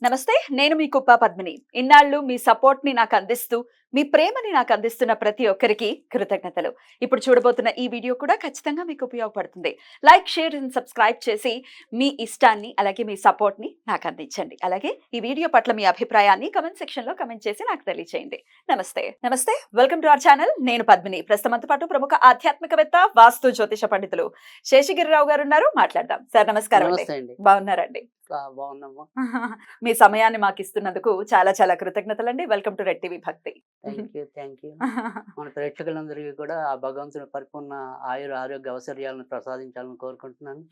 నమస్తే. నేను మీ కుప్ప పద్మిని. ఇన్నాళ్ళు మీ సపోర్ట్‌ని నాకందిస్తూ, మీ ప్రేమని నాకందిస్తున్న ప్రతి ఒక్కరికి కృతజ్ఞతలు. ఇప్పుడు చూడబోతున్న ఈ వీడియో కూడా ఖచ్చితంగా మీకు ఉపయోగపడుతుంది. లైక్, షేర్ అండ్ సబ్స్క్రైబ్ చేసి మీ ఇష్టాన్ని అలాగే మీ సపోర్ట్‌ని నాకందించండి. అలాగే ఈ వీడియో పట్ల మీ అభిప్రాయాన్ని కామెంట్ సెక్షన్‌లో కామెంట్ చేసి నాకు తెలియజేయండి. నమస్తే. నమస్తే. Welcome to our channel. నేను పద్మిని. ప్రస్తుతంతో పాటు ప్రముఖ ఆధ్యాత్మికవేత్త, వాస్తు జ్యోతిష పండితులు శేషగిరిరావు గారు ఉన్నారు. మాట్లాడదాం. సార్ నమస్కారం అండి. నమస్తే అండి. బాగున్నారండి? బాగున్నామ్మా. మీ సమయాన్ని మాకు ఇస్తున్నందుకు చాలా చాలా కృతజ్ఞతలండి. వెల్కమ్ టు రెడ్ టీవీ భక్తి. Thank you. మన ప్రేక్షకులందరికీ కూడా ఆ భగవంతుని పరిపూర్ణ ఆయుర ఆరోగ్య ఐశ్వర్యాలను ప్రసాదించాలని కోరుకుంటున్నాను.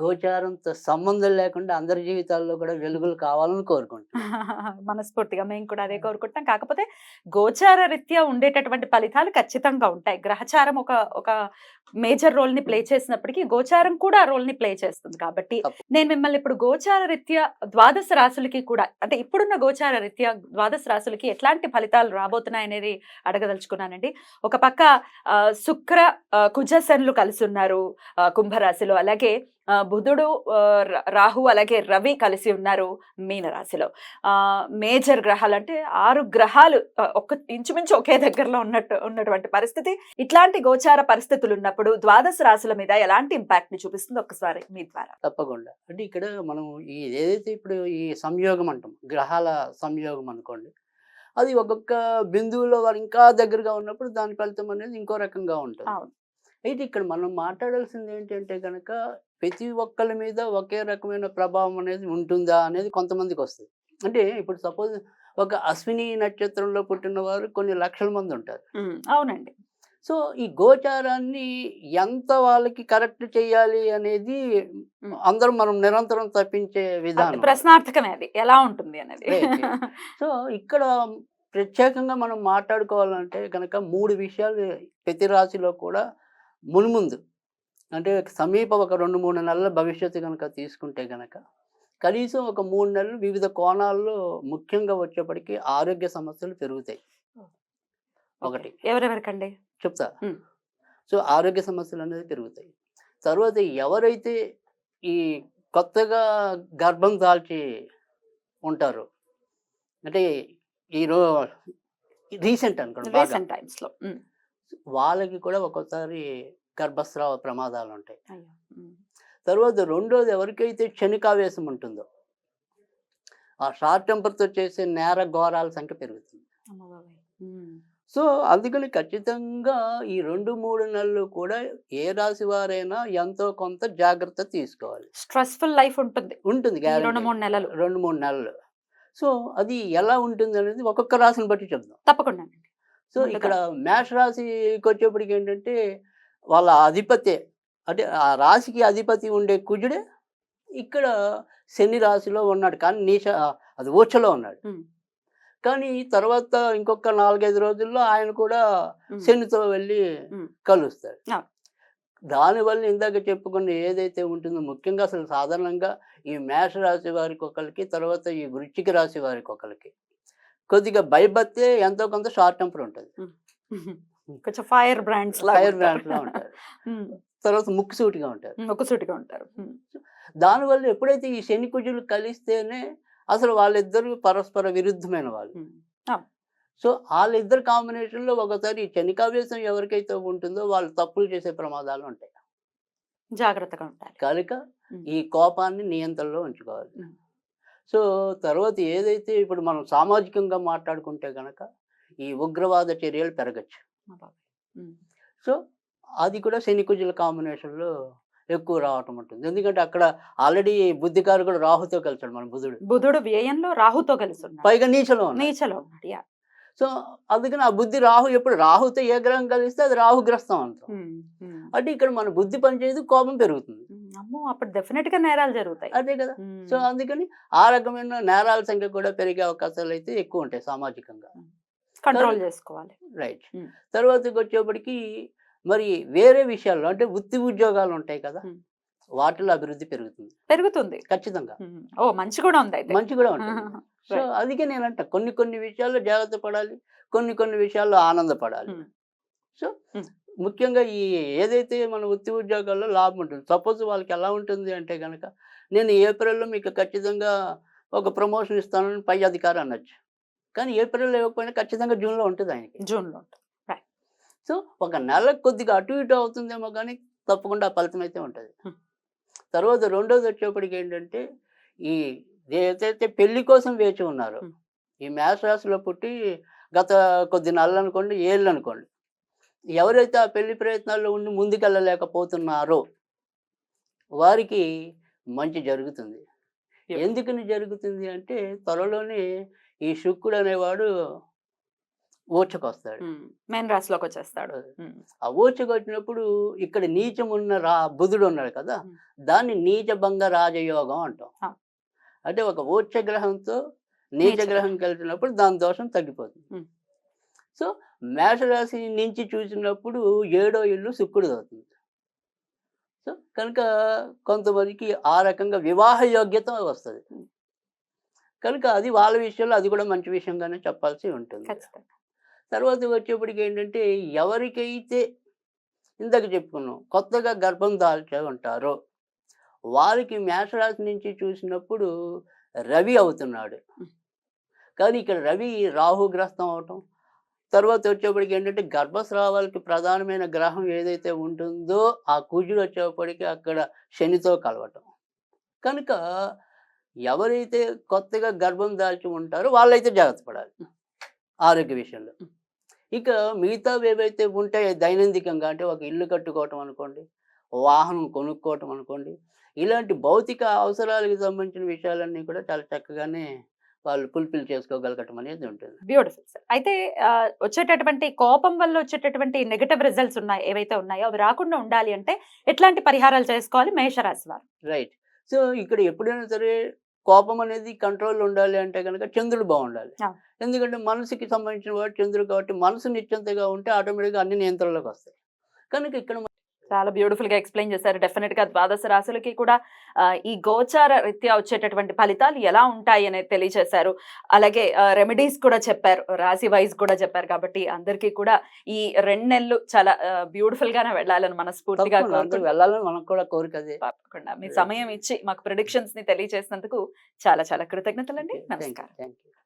గోచారంతో సంబంధం లేకుండా అందరి జీవితాల్లో కూడా వెలుగులు కావాలని కోరుకుంటున్నాను. మనస్ఫూర్తిగా మేము కూడా అదే కోరుకుంటున్నాం. కాకపోతే గోచార రీత్యా ఉండేటటువంటి ఫలితాలు ఖచ్చితంగా ఉంటాయి. గ్రహచారం ఒక ఒక మేజర్ రోల్ ని ప్లే చేసినప్పటికీ గోచారం కూడా ఆ రోల్ ని ప్లే చేస్తుంది. కాబట్టి నేను మిమ్మల్ని ఇప్పుడు గోచార రీత్యా ద్వాదశ రాశులకి కూడా, అంటే ఇప్పుడున్న గోచార రీత్యా ద్వాదశ రాశులకి ఎట్లాంటి ఫలితాలు రాబోతున్నాయి అనేది అడగదలుచుకున్నానండి. ఒక పక్క శుక్ర కుజ శనులు కలిసి ఉన్నారు కుంభరాశిలో. అలాగే బుధుడు, రాహు అలాగే రవి కలిసి ఉన్నారు మీనరాశిలో. మేజర్ గ్రహాలు అంటే 6 గ్రహాలు ఇంచుమించు ఒకే దగ్గరలో ఉన్నటువంటి పరిస్థితి. ఇట్లాంటి గోచార పరిస్థితులు ఉన్నప్పుడు ద్వాదశ రాశుల మీద ఎలాంటి ఇంపాక్ట్ ని చూపిస్తుంది ఒక్కసారి మీ ద్వారా? తప్పకుండా. అంటే ఇక్కడ మనం ఏదైతే ఇప్పుడు ఈ సంయోగం అంటాం, గ్రహాల సంయోగం అనుకోండి, అది ఒక్కొక్క బిందువులో వారు ఇంకా దగ్గరగా ఉన్నప్పుడు దాని ఫలితం అనేది ఇంకో రకంగా ఉంటుంది. అయితే ఇక్కడ మనం మాట్లాడాల్సింది ఏంటంటే కనుక ప్రతి ఒక్కరి మీద ఒకే రకమైన ప్రభావం అనేది ఉంటుందా అనేది కొంతమందికి వస్తుంది. అంటే ఇప్పుడు సపోజ్ ఒక అశ్విని నక్షత్రంలో పుట్టిన వారు కొన్ని లక్షల మంది ఉంటారు. అవునండి. సో ఈ గోచారాన్ని ఎంత వాళ్ళకి కరెక్ట్ చేయాలి అనేది అందరం మనం నిరంతరం తప్పించే విధానం. ప్రశ్నార్థకమే అది ఎలా ఉంటుంది అనేది. సో ఇక్కడ ప్రత్యేకంగా మనం మాట్లాడుకోవాలంటే కనుక 3 విషయాలు ప్రతి రాశిలో కూడా మున్ముందు, అంటే సమీప ఒక 2-3 నెలల భవిష్యత్తు కనుక తీసుకుంటే కనుక కనీసం ఒక 3 నెలలు వివిధ కోణాల్లో ముఖ్యంగా వచ్చేప్పటికీ ఆరోగ్య సమస్యలు పెరుగుతాయి. ఒకటి ఎవరెవరికండి చెప్తా. సో ఆరోగ్య సమస్యలు అనేది పెరుగుతాయి. తర్వాత ఎవరైతే ఈ కొత్తగా గర్భం దాల్చి ఉంటారో, అంటే రీసెంట్ అనుకోండి, వాళ్ళకి కూడా ఒక్కోసారి గర్భస్రావ ప్రమాదాలు ఉంటాయి. తర్వాత రెండోది, ఎవరికైతే క్షణికావేశం ఉంటుందో ఆ షార్ట్ టెంపర్తో చేసే నేర ఘోరాల సంఖ్య పెరుగుతుంది. సో అందుకని ఖచ్చితంగా ఈ 2-3 నెలలు కూడా ఏ రాశి వారైనా ఎంతో కొంత జాగ్రత్త తీసుకోవాలి. స్ట్రెస్ఫుల్ లైఫ్ ఉంటుంది 2-3 నెలలు. 2-3 నెలలు. సో అది ఎలా ఉంటుంది అనేది ఒక్కొక్క రాశిని బట్టి చెప్దాం. తప్పకుండా. సో ఇక్కడ మేష రాశికి వచ్చేప్పటికి ఏంటంటే వాళ్ళ అధిపతి, అంటే ఆ రాశికి అధిపతి ఉండే కుజుడే ఇక్కడ శని రాశిలో ఉన్నాడు, కానీ అది ఊచలో ఉన్నాడు. కానీ తర్వాత ఇంకొక 4-5 రోజుల్లో ఆయన కూడా శనితో వెళ్ళి కలుస్తాడు. దానివల్ల ఇందాక చెప్పుకున్న ఏదైతే ఉంటుందో, ముఖ్యంగా అసలు సాధారణంగా ఈ మేష రాశి వారికి ఒకరికి, తర్వాత ఈ వృశ్చిక రాశి వారికి ఒకరికి కొద్దిగా భయపడితే ఎంతో కొంత షార్ట్ టెంపర్ ఉంటుంది. కొంచెం ఫైర్ బ్రాండ్స్ లా ఉంటారు. తర్వాత ముక్కుసూటిగా ఉంటారు. దానివల్ల ఎప్పుడైతే ఈ శని కుజులు కలిస్తేనే అసలు వాళ్ళిద్దరు పరస్పర విరుద్ధమైన వాళ్ళు. సో వాళ్ళిద్దరు కాంబినేషన్లో ఒకసారి క్షణికావేశం ఎవరికైతే ఉంటుందో వాళ్ళు తప్పులు చేసే ప్రమాదాలు ఉంటాయి. జాగ్రత్తగా ఉంటారు కనుక ఈ కోపాన్ని నియంత్రణలో ఉంచుకోవాలి. సో తర్వాత ఏదైతే ఇప్పుడు మనం సామాజికంగా మాట్లాడుకుంటే కనుక ఈ ఉగ్రవాద చర్యలు పెరగచ్చు. సో అది కూడా శని కుజుల కాంబినేషన్లో ఎక్కువ రావటం ఉంటుంది. ఎందుకంటే అక్కడ ఆల్రెడీ బుద్ధికారకుడు రాహుతో కలిసాడు మన బుధుడు వ్యయంలో రాహుతో కలిసి పైగా నీచలో ఉన్నాడు. సో అందుకని ఆ బుద్ధి ఎప్పుడు రాహుతో ఏ గ్రహం కలిస్తే అది రాహుగ్రస్తం అంటాం. అంటే ఇక్కడ మన బుద్ధి పనిచేసి కోపం పెరుగుతుంది. అప్పుడు డెఫినెట్ గా నేరాలు జరుగుతాయి. అదే కదా. సో అందుకని ఆ రకమైన నేరాల సంఖ్య కూడా పెరిగే అవకాశాలు అయితే ఎక్కువ ఉంటాయి సామాజికంగా. కంట్రోల్ చేసుకోవాలి. రైట్. తర్వాతకి వచ్చేప్పటికి మరి వేరే విషయాల్లో, అంటే వృత్తి ఉద్యోగాలు ఉంటాయి కదా, వాటిలో అభివృద్ధి పెరుగుతుంది ఖచ్చితంగా. మంచి కూడా ఉంటుంది. సో అందుకే నేనంట కొన్ని విషయాల్లో జాగ్రత్త పడాలి, కొన్ని విషయాల్లో ఆనందపడాలి. సో ముఖ్యంగా ఈ ఏదైతే మన వృత్తి ఉద్యోగాల్లో లాభం ఉంటుంది. సపోజ్ వాళ్ళకి ఎలా ఉంటుంది అంటే కనుక, నేను ఏప్రిల్లో మీకు ఖచ్చితంగా ఒక ప్రమోషన్ ఇస్తానని పై అధికారి అనొచ్చు. కానీ ఏప్రిల్‌లో ఇవ్వకపోయినా ఖచ్చితంగా జూన్‌లో ఉంటుంది ఆయనకి. జూన్‌లో ఉంటుంది. రైట్. సో, ఒక నెల కొద్దిగా అటు ఇటు అవుతుందేమో గానీ తప్పకుండా ఆ ఫలితం అయితే ఉంటది. హ్మ్. తర్వాత రెండోది వచ్చేప్పటికి ఏంటంటే, ఈ ఏదైతే పెళ్లి కోసం వేచి ఉన్నారో, హ్మ్. ఈ మేష రాశిలో పుట్టి గత కొద్ది నెలలనుకోండి, ఏళ్ళనుకోండి. ఎవరైతే ఆ పెళ్లి ప్రయత్నాల్లో ఉండి ముందుకెళ్ళలేకపోతున్నారో వారికి మంచి జరుగుతుంది. Yep. ఎందుకని జరుగుతుంది అంటే త్వరలోనే ఈ శుక్రుడు అనేవాడు ఊచకొస్తాడు. మేన్ రాశిలోకి వచ్చేస్తాడు. ఆ ఊచకొచ్చినప్పుడు ఇక్కడ నీచం ఉన్న బుధుడు ఉన్నాడు కదా! హ్మ్. దాన్ని నీచభంగ రాజయోగం అంటాం. ఆ. అంటే ఒక ఊచ్చ గ్రహంతో నీచ నీచ గ్రహం కలిపినప్పుడు దాని దోషం తగ్గిపోతుంది. హ్మ్. సో, మేషరాశి నుంచి చూసినప్పుడు 7వ ఇల్లు శుక్రుడిదవుతుంది. సో, కనుక కొంతమందికి ఆ రకంగా వివాహ యోగ్యత వస్తది. హ్మ్. కనుక అది వాళ్ళ విషయంలో అది కూడా మంచి విషయంగానే చెప్పాల్సి ఉంటుంది. ఖచ్చితంగా. తర్వాత వచ్చేప్పటికి ఏంటంటే ఎవరికైతే ఇందాక చెప్పుకున్నాం కొత్తగా గర్భం దాల్చే ఉంటారో వారికి మేషరాశి నుంచి చూసినప్పుడు రవి అవుతున్నాడు. హ్మ్. కానీ ఇక్కడ రవి రాహుగ్రస్తం అవటం, తర్వాత వచ్చేప్పటికి ఏంటంటే గర్భస్రావాలకి ప్రధానమైన గ్రహం ఏదైతే ఉంటుందో ఆ కుజుడు వచ్చేప్పటికి అక్కడ శనితో కలవటం. కనుక ఎవరైతే కొత్తగా గర్భం దాల్చి ఉంటారో వాళ్ళైతే జాగ్రత్త పడాలి ఆరోగ్య విషయంలో. హ్మ్. ఇక మిగతావి ఏవైతే ఉంటాయో దైనందికంగా అంటే ఒక ఇల్లు కట్టుకోవటం అనుకోండి, వాహనం కొనుక్కోవటం అనుకోండి, ఇలాంటి భౌతిక అవసరాలకు సంబంధించిన విషయాలన్నీ కూడా చాలా చక్కగానే వాళ్ళు ఫుల్‌ఫిల్ చేసుకోగలగటం అనేది ఉంటుంది. Beautiful sir. అయితే వచ్చేటటువంటి కోపం వల్ల వచ్చేటటువంటి నెగెటివ్ రిజల్ట్స్ ఉన్నాయి ఏవైతే ఉన్నాయో అవి రాకుండా ఉండాలి అంటే ఎట్లాంటి పరిహారాలు చేసుకోవాలి మేషరాశి వారు? రైట్. సో, ఇక్కడ ఎప్పుడైనా సరే కోపం అనేది కంట్రోల్‌లో ఉండాలి అంటే గనక చంద్రుడు బావుండాలి. ఆ. ఎందుకంటే మనసుకి సంబంధించిన వాడు చంద్రుడు కాబట్టి మనసు నిశ్చింతగా ఉంటే ఆటోమేటిక్‌గా అన్ని నియంత్రణలోకొస్తాయి. కనుక ఇక్కడ చాలా బ్యూటిఫుల్ గా ఎక్స్ప్లెయిన్ చేశారు. డెఫినెట్ గా ద్వాదశ రాశులకి కూడా ఈ గోచార రీత్యా వచ్చేటటువంటి ఫలితాలు ఎలా ఉంటాయి అనేది తెలియజేశారు. అలాగే రెమెడీస్ కూడా చెప్పారు. రాశి వైజ్ కూడా చెప్పారు. కాబట్టి అందరికీ కూడా ఈ 2 నెలలు చాలా బ్యూటిఫుల్ గానే వెళ్ళాలని మనస్ఫూర్తిగా తప్పకుండా అందరూ కోరుకుంటున్నాను. వెళ్ళాలని మనకు కూడా కోరిక అదే. తప్పకుండా మీ సమయం ఇచ్చి మాకు ప్రిడిక్షన్స్ ని తెలియజేసినందుకు చాలా చాలా కృతజ్ఞతలండి. Thank you. నమస్కారం. Thank you.